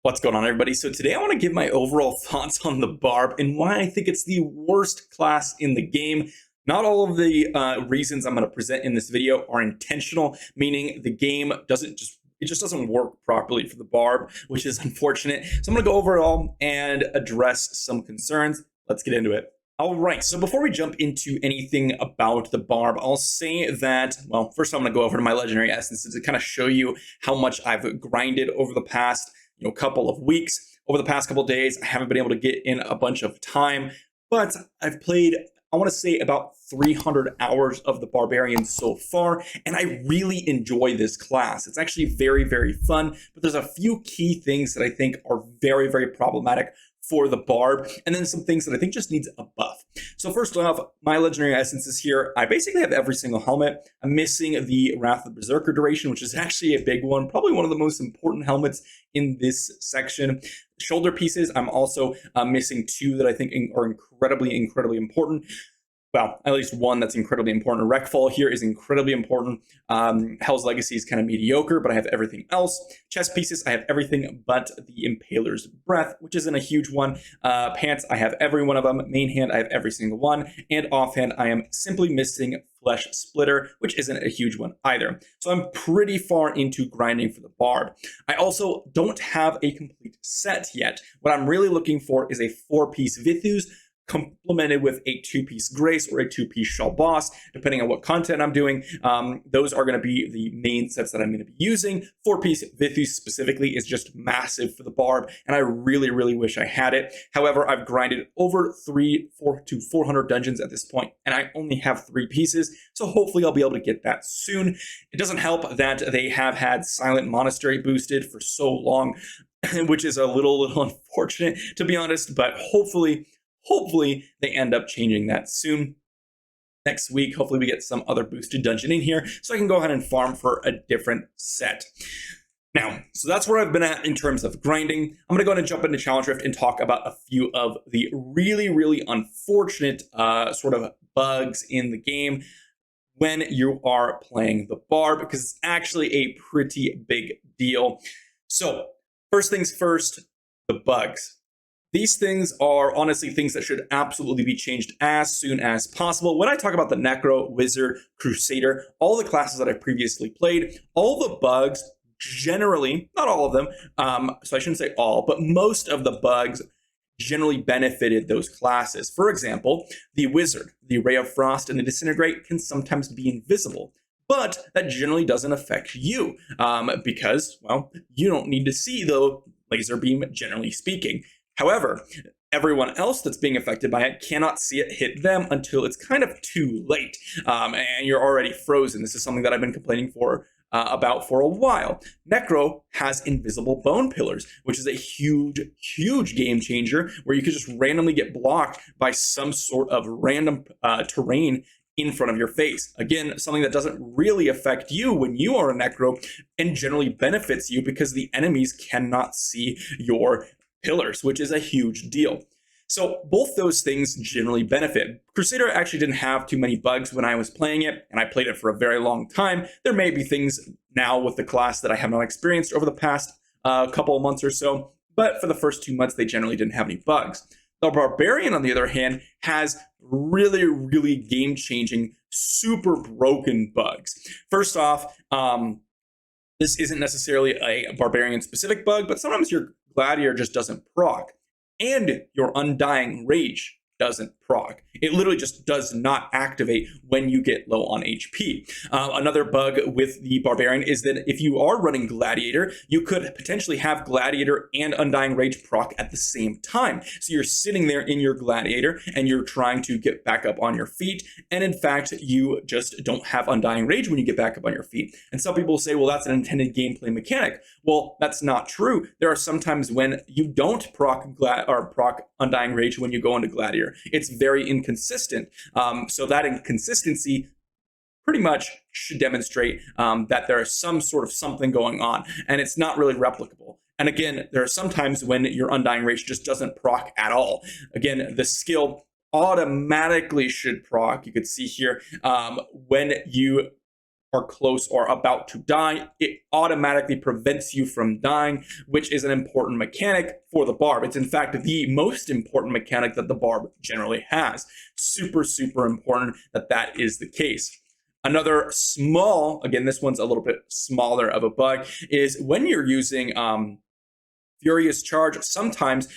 What's going on, everybody? So today I want to give my overall thoughts on the Barb and why I think it's the worst class in the game. Not all of the reasons I'm going to present in this video are intentional, meaning the game just doesn't work properly for the Barb, which is unfortunate. So I'm going to go over it all and address some concerns. Let's get into it. All right, so before we jump into anything about the Barb, I'll say that, well, first I'm going to go over to my legendary essences to kind of show you how much I've grinded over the past couple of weeks. Over the past couple of days, I haven't been able to get in a bunch of time, but I've played, I want to say, about 300 hours of the Barbarian so far, and I really enjoy this class. It's actually very, very fun, but there's a few key things that I think are very, very problematic for the Barb, and then some things that I think just needs a buff. So first off, my legendary essences here, I basically have every single helmet. I'm missing the Wrath of the Berserker duration, which is actually a big one, probably one of the most important helmets in this section. Shoulder pieces, I'm also missing two that I think are incredibly, incredibly important. Well, at least one that's incredibly important. Wreckfall here is incredibly important. Hell's Legacy is kind of mediocre, but I have everything else. Chest pieces, I have everything but the Impaler's Breath, which isn't a huge one. Pants, I have every one of them. Main hand, I have every single one. And offhand, I am simply missing Flesh Splitter, which isn't a huge one either. So I'm pretty far into grinding for the Barb. I also don't have a complete set yet. What I'm really looking for is a 4-piece Vithus, complemented with a 2-piece Grace or a 2-piece Shaw Boss, depending on what content I'm doing. Those are going to be the main sets that I'm going to be using. 4-piece Vithus specifically is just massive for the Barb, and I really, really wish I had it. However, I've grinded over 400 to 400 dungeons at this point, and I only have 3 pieces, so hopefully I'll be able to get that soon. It doesn't help that they have had Silent Monastery boosted for so long, which is a little unfortunate, to be honest, but hopefully they end up changing that soon. Next week, hopefully we get some other boosted dungeon in here so I can go ahead and farm for a different set. Now, so that's where I've been at in terms of grinding. I'm going to go ahead and jump into Challenge Rift and talk about a few of the really, really unfortunate sort of bugs in the game when you are playing the Barb, because it's actually a pretty big deal. So first things first, the bugs. These things are honestly things that should absolutely be changed as soon as possible. When I talk about the Necro, Wizard, Crusader, all the classes that I previously played, all the bugs generally, not all of them, so I shouldn't say all, but most of the bugs generally benefited those classes. For example, the Wizard, the Ray of Frost, and the Disintegrate can sometimes be invisible. But that generally doesn't affect you because, well, you don't need to see the laser beam, generally speaking. However, everyone else that's being affected by it cannot see it hit them until it's kind of too late, and you're already frozen. This is something that I've been complaining about for a while. Necro has invisible bone pillars, which is a huge, huge game changer where you could just randomly get blocked by some sort of random terrain in front of your face. Again, something that doesn't really affect you when you are a Necro and generally benefits you because the enemies cannot see your pillars, which is a huge deal. So both those things generally benefit. Crusader actually didn't have too many bugs when I was playing it, and I played it for a very long time. There may be things now with the class that I have not experienced over the past couple of months or so, but for the first 2 months, they generally didn't have any bugs. The Barbarian, on the other hand, has really, really game-changing, super broken bugs. First off, this isn't necessarily a Barbarian-specific bug, but sometimes your Gladiator just doesn't proc, and your Undying Rage doesn't proc. It literally just does not activate when you get low on HP. Another bug with the Barbarian is that if you are running Gladiator, you could potentially have Gladiator and Undying Rage proc at the same time. So you're sitting there in your Gladiator and you're trying to get back up on your feet, and in fact, you just don't have Undying Rage when you get back up on your feet. And some people say, well, that's an intended gameplay mechanic. Well, that's not true. There are some times when you don't proc Undying Rage when you go into Gladiator. It's very inconsistent. So that inconsistency pretty much should demonstrate that there is some sort of something going on, and it's not really replicable. And again, there are some times when your Undying Rage just doesn't proc at all. Again, the skill automatically should proc. You could see here when you are close or about to die, it automatically prevents you from dying, which is an important mechanic for the Barb. It's in fact the most important mechanic that the Barb generally has. Super, super important that that is the case. Another small, again, this one's a little bit smaller of a bug, is when you're using Furious Charge, sometimes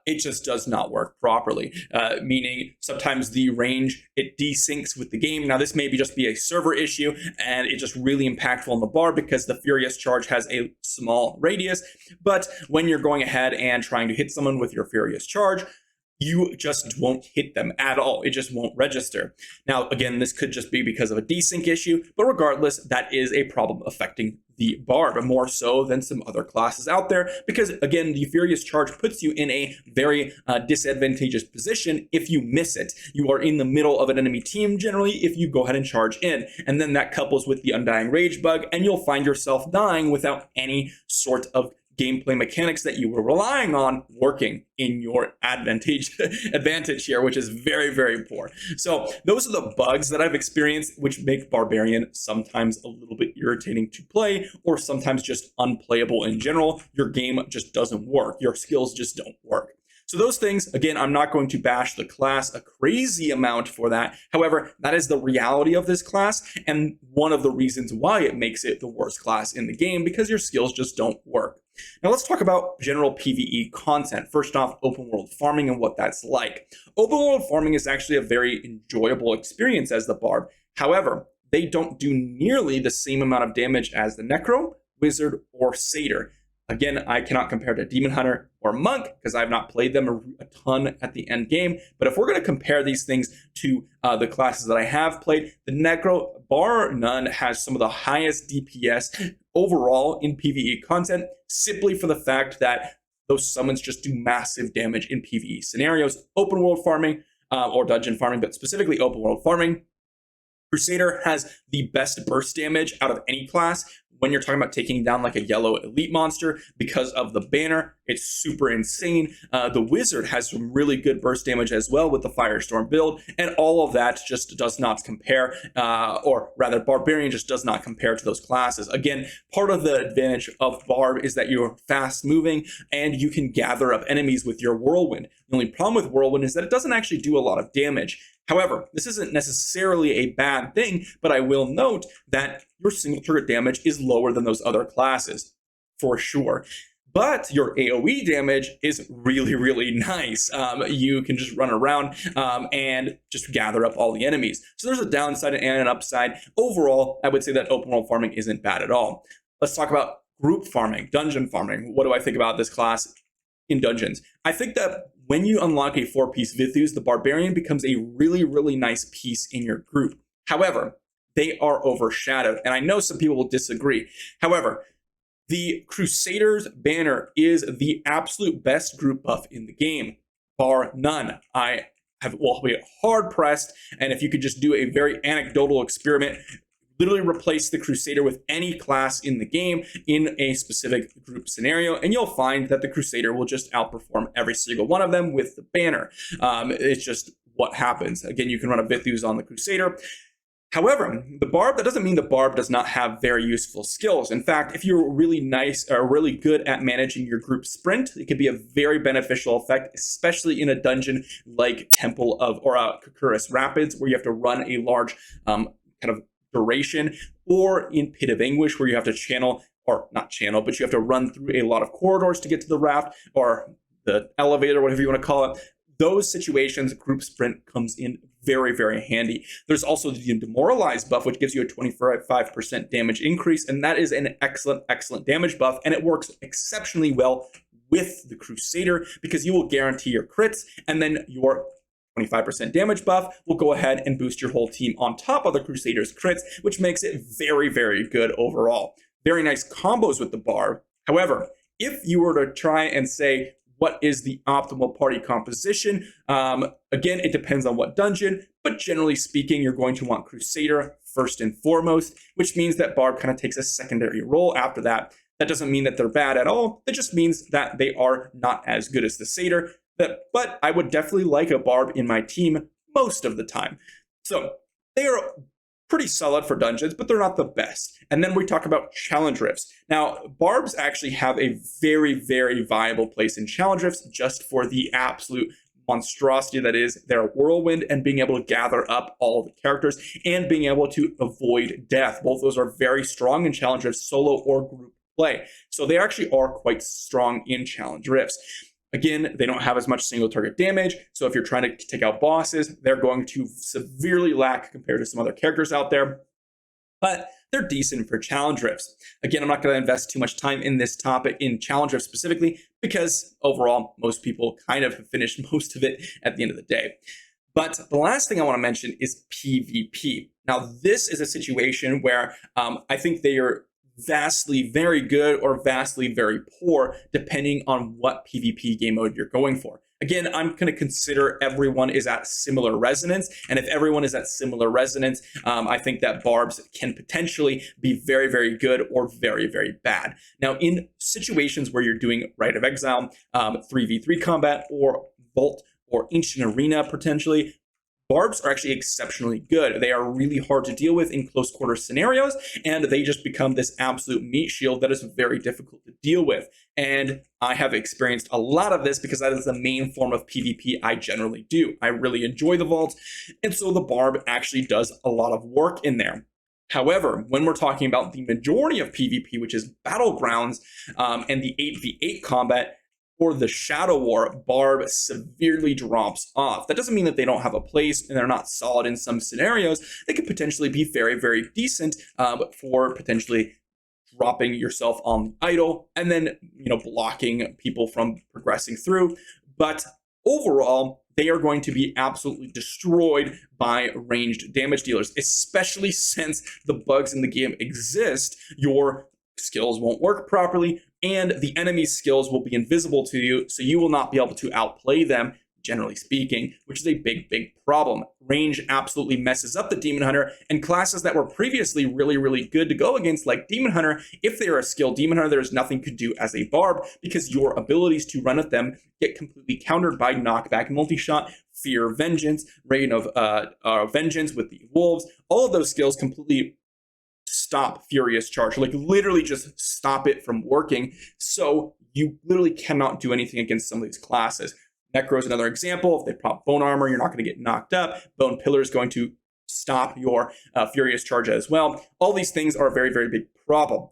it just does not work properly, meaning sometimes the range, it desyncs with the game. Now, this may just be a server issue, and it's just really impactful on the Barb because the Furious Charge has a small radius. But when you're going ahead and trying to hit someone with your Furious Charge, you just won't hit them at all. It just won't register. Now, again, this could just be because of a desync issue, but regardless, that is a problem affecting the Barb more so than some other classes out there, because again, the Furious Charge puts you in a very disadvantageous position if you miss it. You are in the middle of an enemy team generally if you go ahead and charge in, and then that couples with the Undying Rage bug, and you'll find yourself dying without any sort of gameplay mechanics that you were relying on working in your advantage here, which is very, very poor. So those are the bugs that I've experienced, which make Barbarian sometimes a little bit irritating to play, or sometimes just unplayable in general. Your game just doesn't work. Your skills just don't work. So those things, again, I'm not going to bash the class a crazy amount for that. However, that is the reality of this class, and one of the reasons why it makes it the worst class in the game, because your skills just don't work. Now let's talk about general PvE content. First off, open world farming and what that's like. Open world farming is actually a very enjoyable experience as the Barb. However, they don't do nearly the same amount of damage as the Necro, Wizard, or Satyr. Again, I cannot compare to Demon Hunter or Monk because I've not played them a ton at the end game. But if we're going to compare these things to the classes that I have played, the Necro, bar none, has some of the highest DPS overall in PvE content, simply for the fact that those summons just do massive damage in PvE scenarios. Open world farming or dungeon farming, but specifically open world farming, Crusader has the best burst damage out of any class when you're talking about taking down like a yellow elite monster because of the banner. It's super insane. The Wizard has some really good burst damage as well with the Firestorm build, and all of that just does not compare, or rather Barbarian just does not compare to those classes. Again, part of the advantage of Barb is that you're fast moving and you can gather up enemies with your Whirlwind. The only problem with Whirlwind is that it doesn't actually do a lot of damage. However, this isn't necessarily a bad thing, but I will note that your single target damage is lower than those other classes, for sure. But your AoE damage is really, really nice. You can just run around and just gather up all the enemies. So there's a downside and an upside. Overall, I would say that open world farming isn't bad at all. Let's talk about group farming, dungeon farming. What do I think about this class in dungeons? I think that when you unlock a 4-piece Vithus, the Barbarian becomes a really, really nice piece in your group. However, they are overshadowed, and I know some people will disagree. However, the Crusader's banner is the absolute best group buff in the game, bar none. I will be hard pressed, and if you could just do a very anecdotal experiment, literally replace the Crusader with any class in the game in a specific group scenario, and you'll find that the Crusader will just outperform every single one of them with the banner. It's just what happens. Again, you can run a Vithus on the Crusader. However, the Barb, that doesn't mean the Barb does not have very useful skills. In fact, if you're really nice or really good at managing your group sprint, it could be a very beneficial effect, especially in a dungeon like Temple of, or Kokuris Rapids, where you have to run a large kind of duration, or in Pit of Anguish, where you have to channel, or not channel, but you have to run through a lot of corridors to get to the raft, or the elevator, whatever you want to call it. Those situations, group sprint comes in very, very handy. There's also the Demoralize buff, which gives you a 25% damage increase, and that is an excellent, excellent damage buff, and it works exceptionally well with the Crusader because you will guarantee your crits, and then your 25% damage buff will go ahead and boost your whole team on top of the Crusader's crits, which makes it very, very good overall. Very nice combos with the Barb. However, if you were to try and say, what is the optimal party composition? Again, it depends on what dungeon, but generally speaking, you're going to want Crusader first and foremost, which means that Barb kind of takes a secondary role after that. That doesn't mean that they're bad at all. It just means that they are not as good as the Satyr. But I would definitely like a Barb in my team most of the time. So they are pretty solid for dungeons, but they're not the best. And then we talk about challenge rifts. Now, Barbs actually have a very, very viable place in challenge rifts just for the absolute monstrosity that is their whirlwind and being able to gather up all the characters and being able to avoid death. Both those are very strong in challenge rifts, solo or group play. So they actually are quite strong in challenge rifts. Again, they don't have as much single target damage, so if you're trying to take out bosses, they're going to severely lack compared to some other characters out there, but they're decent for challenge rifts. Again, I'm not going to invest too much time in this topic in challenge rifts specifically, because overall, most people kind of have finished most of it at the end of the day. But the last thing I want to mention is PvP. Now, this is a situation where I think they are vastly very good or vastly very poor, depending on what PvP game mode you're going for. Again, I'm going to consider everyone is at similar resonance. And if everyone is at similar resonance, I think that Barbs can potentially be very, very good or very, very bad. Now, in situations where you're doing Rite of Exile, 3v3 combat, or Vault, or Ancient Arena potentially, Barbs are actually exceptionally good. They are really hard to deal with in close quarter scenarios, and they just become this absolute meat shield that is very difficult to deal with. And I have experienced a lot of this because that is the main form of PvP I generally do. I really enjoy the vault, and so the Barb actually does a lot of work in there. However, when we're talking about the majority of PvP, which is Battlegrounds and the 8v8 combat, or the Shadow War, Barb severely drops off. That doesn't mean that they don't have a place and they're not solid in some scenarios. They could potentially be very, very decent for potentially dropping yourself on the idol and then, blocking people from progressing through. But overall, they are going to be absolutely destroyed by ranged damage dealers, especially since the bugs in the game exist. Your skills won't work properly, and the enemy's skills will be invisible to you, so you will not be able to outplay them, generally speaking, which is a big, big problem. Range absolutely messes up the Demon Hunter, and classes that were previously really, really good to go against, like Demon Hunter, if they are a skilled Demon Hunter, there's nothing you could do as a Barb, because your abilities to run at them get completely countered by Knockback, Multi-Shot, Fear, Vengeance, Reign of Vengeance with the Wolves. All of those skills completely stop Furious Charge, like literally just stop it from working. So you literally cannot do anything against some of these classes. Necro is another example. If they pop Bone Armor, you're not going to get knocked up. Bone Pillar is going to stop your Furious Charge as well. All these things are a very, very big problem.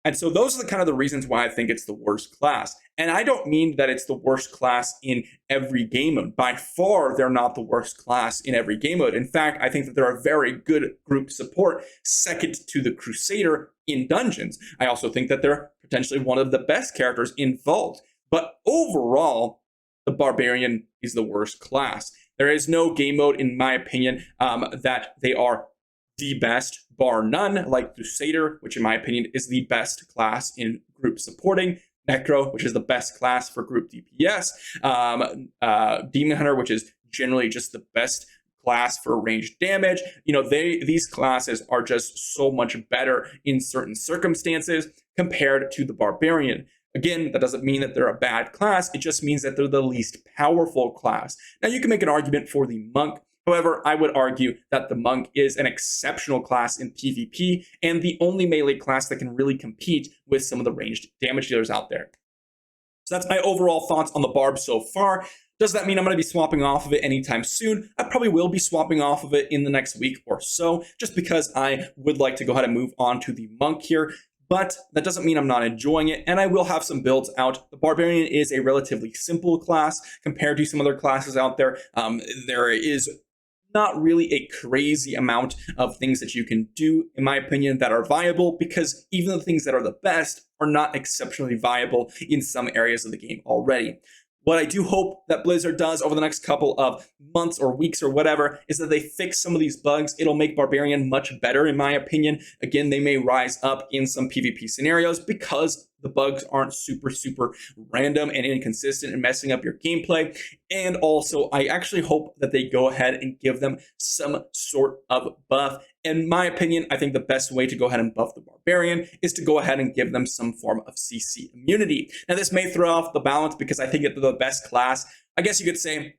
And so those are the kind of the reasons why I think it's the worst class. And I don't mean that it's the worst class in every game mode. By far, they're not the worst class in every game mode. In fact, I think that they're a very good group support, second to the Crusader in dungeons. I also think that they're potentially one of the best characters in Vault. But overall, the Barbarian is the worst class. There is no game mode, in my opinion, that they are the best, bar none, like Crusader, which in my opinion is the best class in group supporting, Necro, which is the best class for group DPS, Demon Hunter, which is generally just the best class for ranged damage. These classes are just so much better in certain circumstances compared to the Barbarian. Again, that doesn't mean that they're a bad class. It just means that they're the least powerful class. Now, you can make an argument for the Monk. However, I would argue that the Monk is an exceptional class in PvP and the only melee class that can really compete with some of the ranged damage dealers out there. So that's my overall thoughts on the Barb so far. Does that mean I'm going to be swapping off of it anytime soon? I probably will be swapping off of it in the next week or so, just because I would like to go ahead and move on to the Monk here. But that doesn't mean I'm not enjoying it, and I will have some builds out. The Barbarian is a relatively simple class compared to some other classes out there. There is not really a crazy amount of things that you can do, in my opinion, that are viable, because even the things that are the best are not exceptionally viable in some areas of the game already. What I do hope that Blizzard does over the next couple of months or weeks or whatever is that they fix some of these bugs. It'll make Barbarian much better, in my opinion. Again, they may rise up in some PvP scenarios because the bugs aren't super, super random and inconsistent and messing up your gameplay. And also, I actually hope that they go ahead and give them some sort of buff. In my opinion, I think the best way to go ahead and buff the Barbarian is to go ahead and give them some form of CC immunity. Now, this may throw off the balance because I think it's the best class. I guess you could say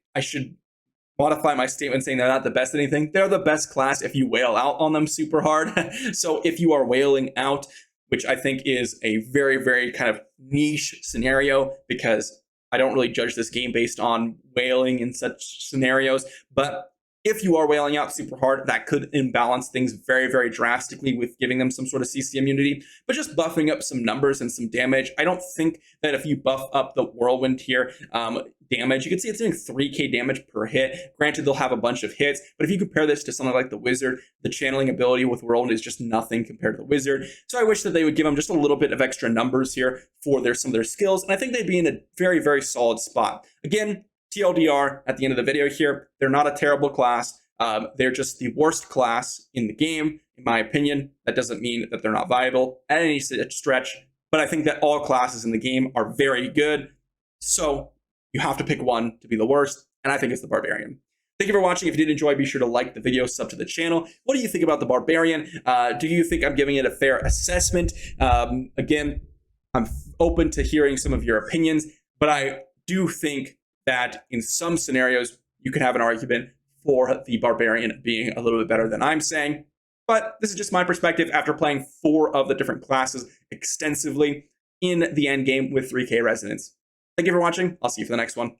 modify my statement saying they're not the best at anything. They're the best class if you wail out on them super hard. So if you are wailing out, which I think is a very, very kind of niche scenario, because I don't really judge this game based on wailing in such scenarios, but if you are wailing out super hard, that could imbalance things very, very drastically with giving them some sort of CC immunity. But just buffing up some numbers and some damage, I don't think that if you buff up the Whirlwind here damage, you can see it's doing 3k damage per hit. Granted, they'll have a bunch of hits, but if you compare this to something like the Wizard, the channeling ability with Whirlwind is just nothing compared to the Wizard. So I wish that they would give them just a little bit of extra numbers here for some of their skills, and I think they'd be in a very, very solid spot. Again, TLDR at the end of the video here, they're not a terrible class. They're just the worst class in the game, in my opinion. That doesn't mean that they're not viable at any stretch, but I think that all classes in the game are very good. So you have to pick one to be the worst, and I think it's the Barbarian. Thank you for watching. If you did enjoy, be sure to like the video, sub to the channel. What do you think about the Barbarian? Do you think I'm giving it a fair assessment? Again, I'm open to hearing some of your opinions, but I do think that in some scenarios, you could have an argument for the Barbarian being a little bit better than I'm saying. But this is just my perspective after playing 4 of the different classes extensively in the end game with 3K Resonance. Thank you for watching. I'll see you for the next one.